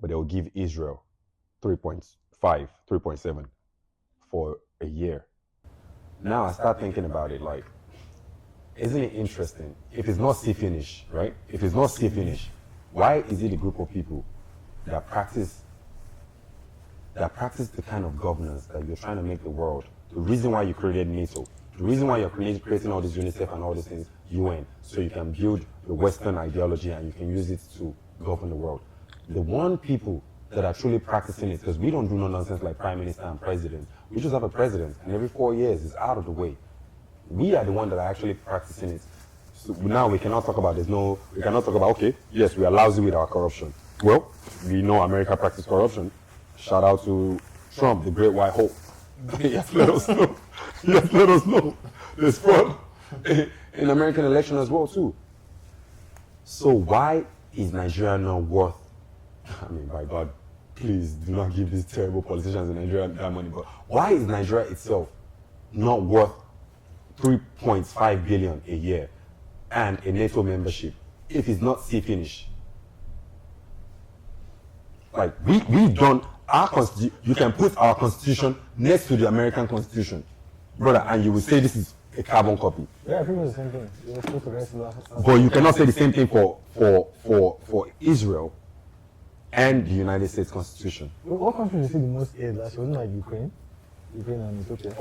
but they'll give Israel 3.5, 3.7 for a year. Now I start thinking about it like, isn't it interesting? If it's not see finish, right? If it's not see finish, why is it a group of people that practice the kind of governance that you're trying to make the world? The reason why you created NATO, the reason why you're creating all this UNICEF and all these things, UN, so you can build the Western ideology and you can use it to govern the world. The one people that are truly practicing it, because we don't do no nonsense like prime minister and president. We just have a president, and every 4 years it's out of the way. We are the one that are actually practicing it. So now we cannot talk about we cannot talk about, okay, yes, we are lousy with our corruption. Well, we know America practices corruption. Shout out to Trump, the great white hope. Yes, let us know. Yes, let us know. There's fraud in American election as well too. So why is Nigeria not worth, I mean, by God, please do not give these terrible politicians in Nigeria that money, but why is Nigeria itself not worth 3.5 billion a year and a NATO membership if it's not see finish? Like we've done our constitution. You can put our constitution next to the American constitution, brother, and you will say this is a carbon copy. Yeah, pretty much the same thing. You're supposed to rest But you cannot say the same thing for Israel and the United States Constitution. What country received the most aid last year? Wasn't it like Ukraine? Ukraine and Ethiopia.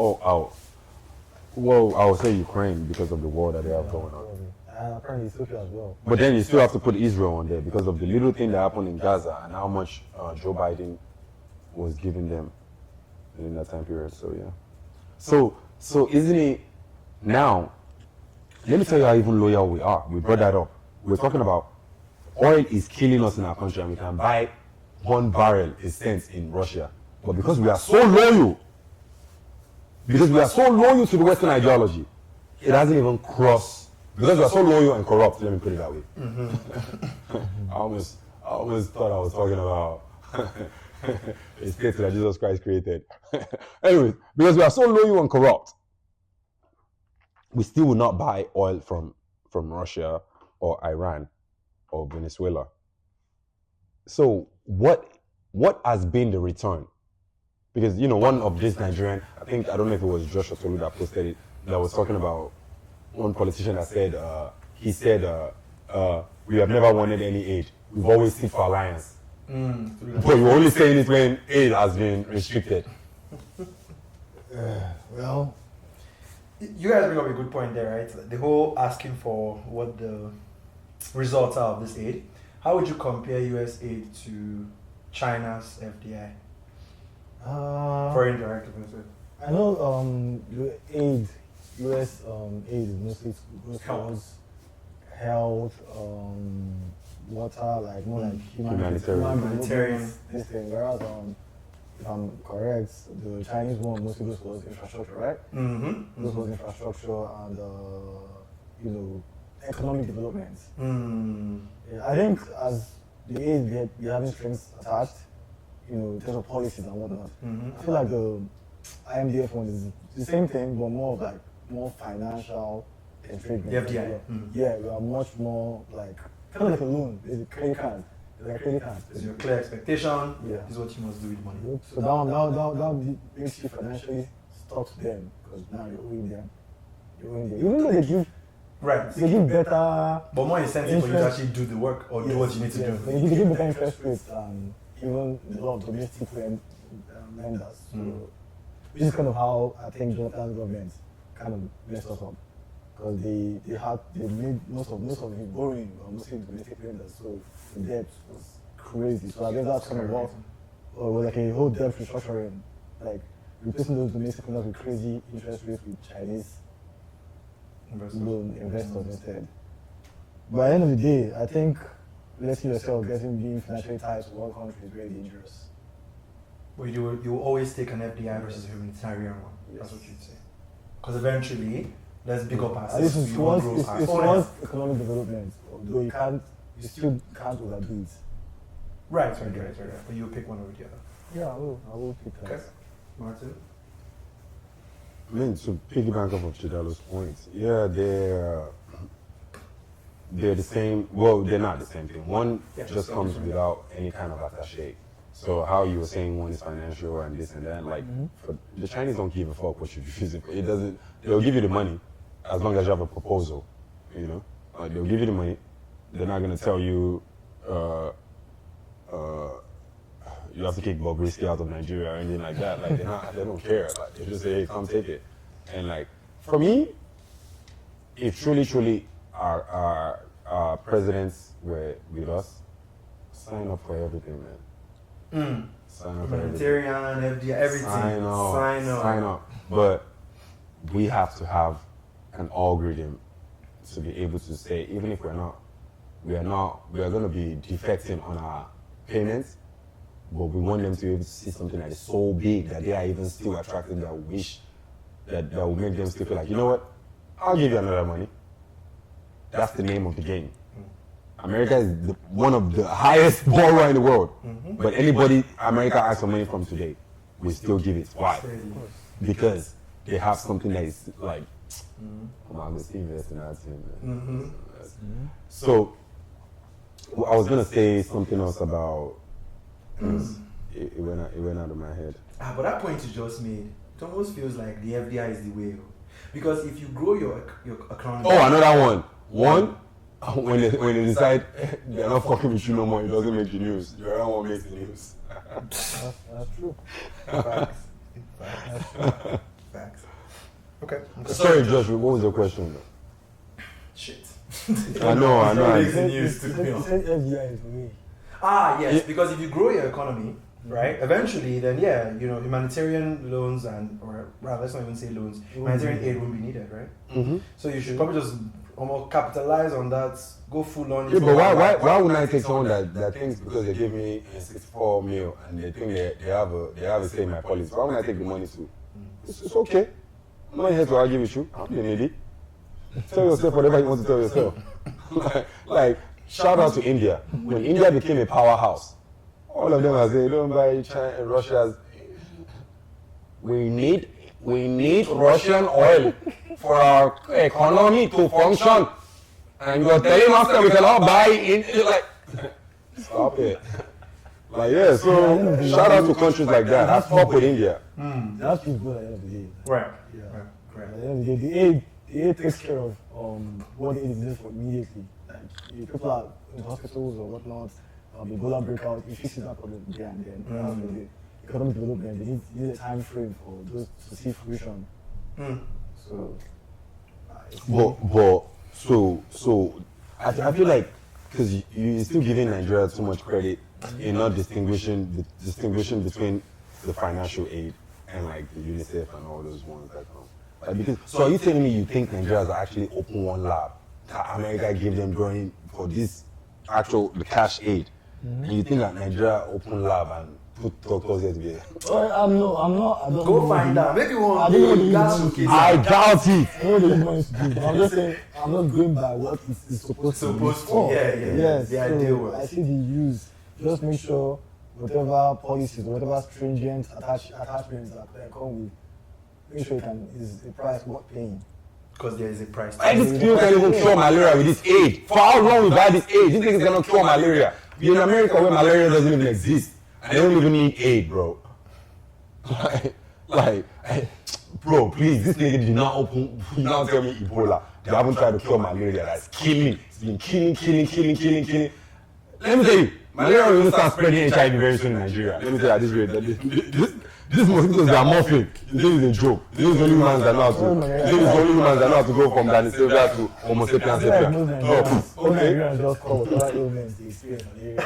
Well, I would say Ukraine because of the war that they have going on. And apparently Ethiopia as well. But then you still have to put Israel on there because of the little thing that happened in Gaza and how much Joe Biden was giving them in that time period. So yeah. So isn't it now? Let me tell you how even loyal we are. We brought that up. We're talking about oil is killing us in our country, and we can buy 1 barrel a cent in Russia. But because we are so loyal, to the Western ideology, it hasn't even crossed. Because we are so loyal and corrupt, let me put it that way. I almost thought I was talking about a state that Jesus Christ created. Anyways, because we are so loyal and corrupt, we still will not buy oil from Russia or Iran or Venezuela. So what has been the return? Because one of these Nigerian, I don't know if it was Joshua Tolu that posted it, that was talking about one politician that said we have never wanted any aid. We've always stood for alliance. But you're only saying it when aid has been restricted. Well, you guys bring up a good point there, right? The whole asking for what the results are of this aid. How would you compare US aid to China's FDI? Foreign direct investment. I know US aid is mostly goes towards health, water, like more like humanitarian. This thing. Whereas if I'm correct, the Chinese one mostly goes towards infrastructure, right? Mm-hmm. Goes towards infrastructure and economic development. Yeah, I think as the aid they're having strings attached, in terms of policies and whatnot. I feel like the IMDF one is the same thing, but more of like more financial treatment. The FDI. Yeah, we are much more like kind of like a loan. It's a credit card. It's like a credit card. It's your clear expectation. Yeah. This is what you must do with money. So that makes you financially stuck to them because now you're owing them. Even though they give better, but more incentive for you to actually do the work or do what you need to do. They give better interest rates and even a lot of domestic lenders. So, which is kind of how I think Jonathan's government kind of messed us up. Because they made most of the borrowing or mostly domestic lenders, so the debt was crazy. So I guess that's kind of what, or like a whole debt restructuring, like replacing those domestic loans with crazy interest rates with Chinese loan investors instead. But at the end of the day, I think letting yourself being financially tied to one country is very dangerous. Well, you will always take an FDI versus a humanitarian one. Yes. That's what you'd say. Because eventually, let's big up This ourselves. is towards economic development, although you still can't overdo it. Right. But you'll pick one over the other. Yeah, I will pick that. Okay. Martin? I mean, to piggyback off of Chidalo's points, yeah, they're the same. Well, they're not the same thing. One just comes without any kind of attaché. So how you were saying one is financial and this and that, like for the Chinese don't give a fuck what you use it for. It doesn't. They'll give you the money as long as you have a proposal. You know, like they'll give you the money. They're not gonna tell you you have to kick Bobrisky out of Nigeria or anything like that. Like they don't care. Like they just say, hey, come take it. And like for me, if truly our presidents were with us, sign up for everything, man. Sign up for everything. Humanitarian, FDI, everything. Sign up. But we have to have an algorithm to be able to say, even if we are going to be defecting on our payments, but we want them to be able to see something that is so big that they are even still attracting that wish that will make them still feel like, you know what, I'll give you another money. That's the name of the game. America is one of the highest borrower in the world. But anybody America asks for money from today, we still give it. Why? Because they have something that is like, come on, let's invest in that thing. So I was gonna say something else about it went out of my head. But that point you just made, it almost feels like the FDI is the way. Because if you grow your economy. Oh, another one. When they decide they're not fucking with you no more, it doesn't make the news. The other one makes the news. That's true. Facts. Okay. Sorry, Josh, what was your question? Shit. I know. Makes the news to me. FDI is for me. Yes, because if you grow your economy, right, eventually, then humanitarian loans let's not even say loans, humanitarian aid won't be needed, right? So you should probably just almost capitalize on that, go full on. Yeah, but why wouldn't I take someone that thinks because they give me 64 mil and they think they have a say in my policy? Why wouldn't I take the money too? It's okay. I'm not here to argue with you. I'm the lady. Tell yourself whatever you want to tell yourself. like shout out to India. When India became a powerhouse, all of them are saying, don't buy China and Russia's. We need Russian oil for our economy to function. And you're telling us that we cannot buy in, like, stop it. Like, so shout out to countries like that. That's fuck with India. That's people at the end of the day. Right. At the end of the day, the aid takes care of what aid exists for immediately. Like, if people are in hospitals or whatnot, Ebola breakout, it fixes that problem there and then. The economic development, they need a time frame for those to see fruition. So, I feel like because you're still giving Nigeria too much credit in not distinguishing between the financial aid and like the UNICEF and all those ones that come. Like, so are you telling me you think Nigeria has actually opened one lab that America gave them during for this the cash aid, and you think that Nigeria opened lab and put doctors here together? I'm not. I don't Go know find out. Maybe one. I don't know gas what showcase. I doubt it. I know what the money to do. I'm just saying, I'm not going by what it's supposed to be. Yes, The ideal was. I see the use. Just make sure whatever policies, whatever stringent attachments that come with, make sure is the price worth paying. Because there is a price. This people can even cure malaria with this aid. For how long we buy this aid? This thing is gonna cure malaria. We're in America where malaria doesn't even exist. And they don't even need aid, bro. Bro, please, this nigga did not tell me Ebola. They haven't tried to cure malaria. That's killing. It's been killing. let me tell you, malaria will start spreading HIV very soon in Nigeria. Let me tell you at this rate. These mosquitoes, they are morphing. You think it's a joke. You think it's only humans that know how to. You think it's only humans that know how to go from Danisavia to Homo sapiens sapien. Okay. Just call whatever ailments they experience malaria.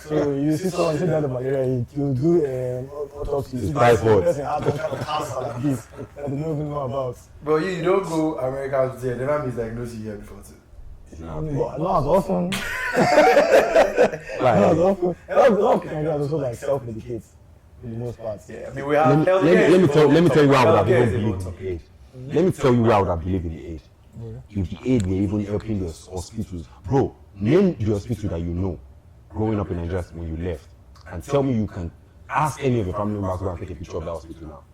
So you see someone say that the malaria, you do autopsy. It's typhoid. The person had some kind of cancer like this that they don't even know about. But you don't go America there. They never misdiagnose you here before too. Not as often. Not as often. A lot of Nigerians also like self-medicate. In the most part. Yeah, I mean, we have let me tell you why I would have even believed in the aid. Let me tell you why I would have believed in the aid. If the aid were even helping the hospitals, bro, name the hospital that you know growing up in Nigeria when you left, and tell me you can ask any of your family members to go and take a picture of that hospital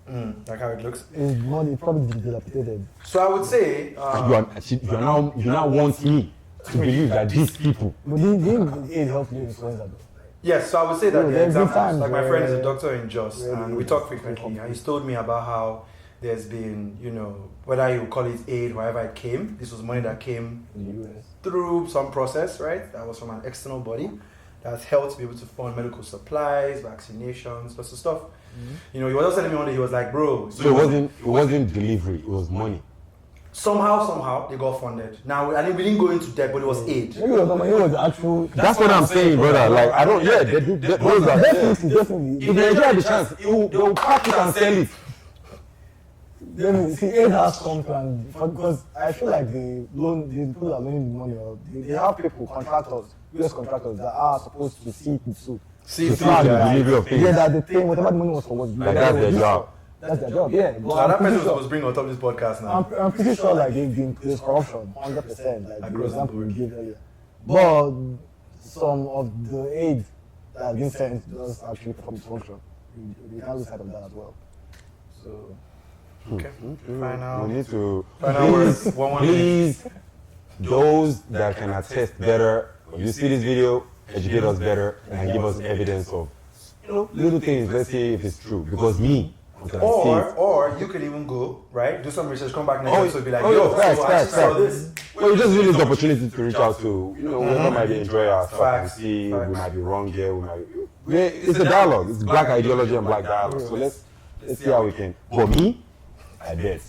now. Like how it looks. It's probably dilapidated. So I would say you now want me to believe that these people. But didn't aid help you influenza though? yes. So I would say that the there's been examples, times like my friend is a where- doctor in Jos, and we talk frequently, and he's told me about how there's been, whether you call it aid, however it came, this was money that came In the US. through some process, right? That was from an external body that helped be able to fund medical supplies, vaccinations, lots of stuff. He was just telling me one day, he was like, bro, So it wasn't delivery, it was money. somehow they got funded. Now, I think we didn't go into debt, but it was aid. Maybe it was actual. That's what I'm saying, brother. Like I don't. Yeah, they do. Those are. Definitely. If Nigeria had the chance, they will pack it and sell it. Then see, aid has come plan because I feel like the people that are loaning the money, or they have people, contractors, US contractors that are supposed to see it through. See, To plan the delivery of things. Yeah, that the thing, whatever the money was for, was Like that's their job. That's their job. Yeah. But Now, I'm that person pretty was sure- supposed to bring on top of this podcast now. I'm pretty sure like there's corruption, 100%. Like the Across the example board. we gave earlier. But some of the aid that has been sent does actually perform its function. We can't lose sight of that as well. So Okay. Final. We need to Final words. One minute. please, those that can attest better. When you see this video, educate us better and give us evidence of little things. Let's see if it's true. Because me, until I see it. Or you could even go, right? Do some research, come back next Oh, episode, be like, oh, yo, yeah, facts, so I facts, saw facts. this. Well, we just use this opportunity to reach out to, whoever might be enjoying our stuff and Facts, see facts. we might be wrong here. It's a dialogue. It's black ideology and black dialogue. So let's see how we can. For me, I bet.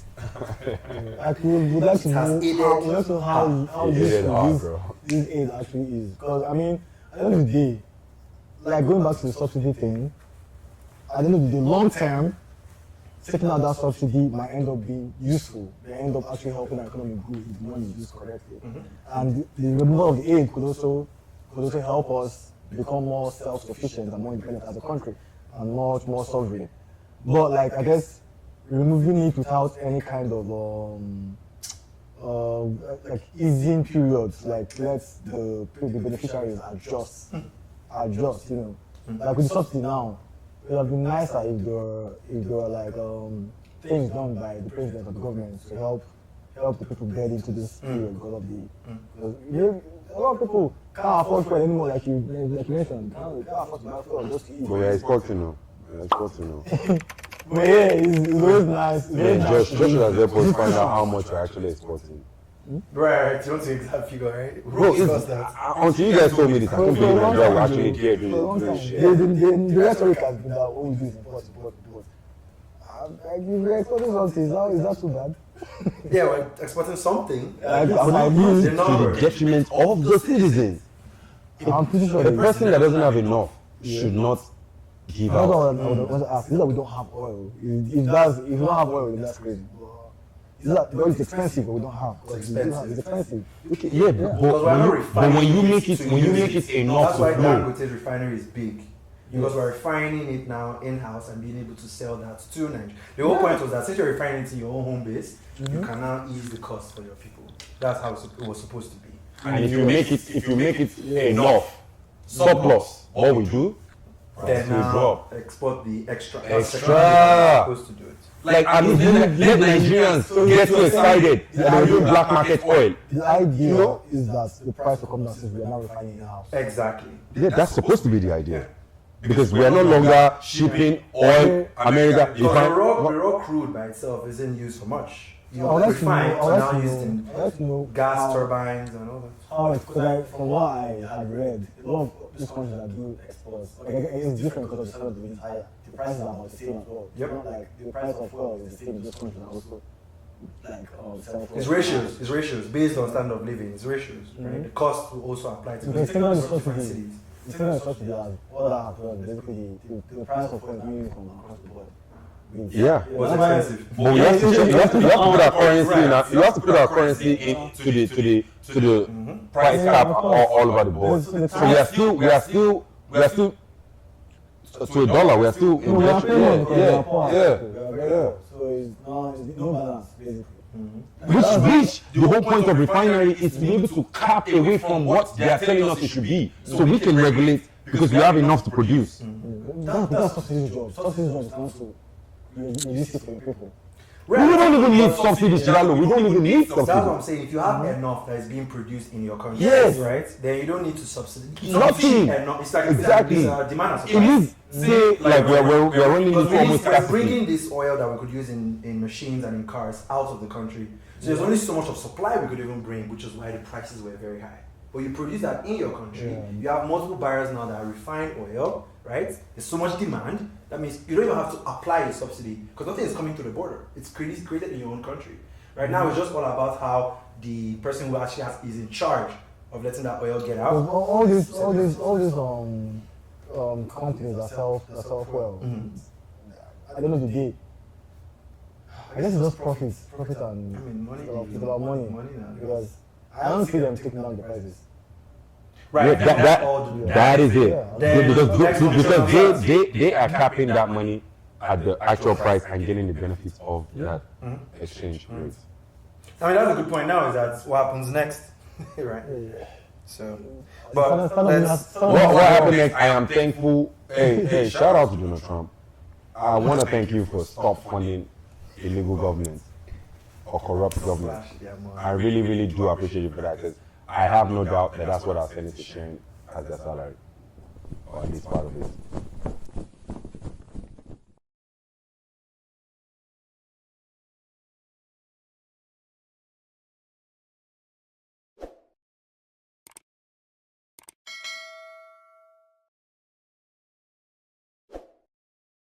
would like to has know aided. how It aided useful hard, bro. this aid actually is. Because I mean, at the end of the day, like going back to the subsidy thing, at the end of the day, long term, taking out that subsidy might end up being useful. They end up actually helping our economy grow if the money is used correctly. And the removal of the aid could also help us become more self-sufficient and more independent as a country and much more sovereign. But like I guess removing it without any kind of like easing periods, like let the beneficiaries adjust, Like with the subsidy now, it would have been nicer if there were like things done by the president of the government to help the people get into this period because of because a lot of people can't afford fuel anymore, like you mentioned. Can't afford to buy fuel just to eat. But yeah, it's got to know. It's got to know. But yeah, it's always nice. It's always nice Josh to should be- have helped us find out how much we're actually exporting. Right, you don't see exact figure, right? Bro, Discuss that. until you guys told me this, I couldn't For a believe long Nigeria time, will actually for dare a long doing time. shit. The rhetoric has been that all we do is import. Like, if you're exporting something, is that too bad? Yeah, we're exporting something. Like, The I mean, the To number. the detriment of the citizens. I'm pretty sure The person that doesn't have enough should not give That's out. what I want to ask. Is that we don't have oil? If we don't have oil, then that's crazy. Is that the oil is expensive, but we don't have? It's expensive. Okay, yeah, Because we're not but refining when you make it, to when you use make it enough That's why to flow, Dangote's refinery is big. Because we're refining it now in-house and being able to sell that to Nigeria. The whole point was that since you're refining it in your own home base, you can now ease the cost for your people. That's how it was supposed to be. and if you make it enough surplus, what we do, Then we now drop. export the extra. That's Extra. how you're supposed to do it. Like at least let Nigerians get so excited that they will do black market oil. The idea is that the price will come down since we are not refining in-house. Exactly. Yeah, that's supposed to be the idea. Because we are no longer shipping oil, America. Because the raw crude by itself isn't used for much. you I would like to refined know- I to would now like to used know- in I would like to know gas how- turbines and all that. How it, because from what I had read, a lot of these countries that do exports, like it's different because the standard of living is higher. The prices are about the same as well. Yep. Not like the price of fuel is the same in those countries and also like sell fuel. It's ratios based on standard of living. It's ratios, right? The cost will also apply to Because taking on the different subsidy, cities. taking on the subsidy as all that happens, basically the price of fuel is moving from across the board. Yeah. It was expensive. But we have to, you have to put our currency in. You have to put our currency to the price cap all over the board. So we are still to a dollar. We are still Yeah. yeah. So it's no balance basically. Which the whole point of refinery is to be able to cap away from what they are telling us it should be, so we can regulate because we have enough to produce. That's subsidy job. Subsidy job is not to reduce it for your people. We don't even need subsidies, Chiralo. We don't even need That's what subsidies. I'm saying. If you have enough that is being produced in your country, Yes. right, then you don't need to subsidize. Nothing. It's like Exactly. Demand and It supply. is say like we're running into almost we're scarcity. bringing this oil that we could use in machines and in cars out of the country. So there's only so much of supply we could even bring, which is why the prices were very high. But you produce that in your country. You have multiple buyers now that refine oil, right? There's so much demand. That means you don't even have to apply a subsidy because nothing is coming to the border. It's created in your own country. Right now, it's just all about how the person who actually is in charge of letting that oil get out. All these companies that sell fuel. I don't know the day. I guess it's just profit and I mean, money. it's about money. Money now. Because I don't see them taking down the prices. Right. Yeah, that's all the- that is it. Then Because they are capping that money at the actual price and getting the benefits of that exchange rate. I mean, that's a good point now is that what happens next, right? So, but What happened next? I am thankful. Hey, shout out to Donald Trump. I want to thank you for stop funding illegal government or corrupt government. I really, really do appreciate you for that because I have no doubt that that's what our senators sharing as their salary, or at least part of it.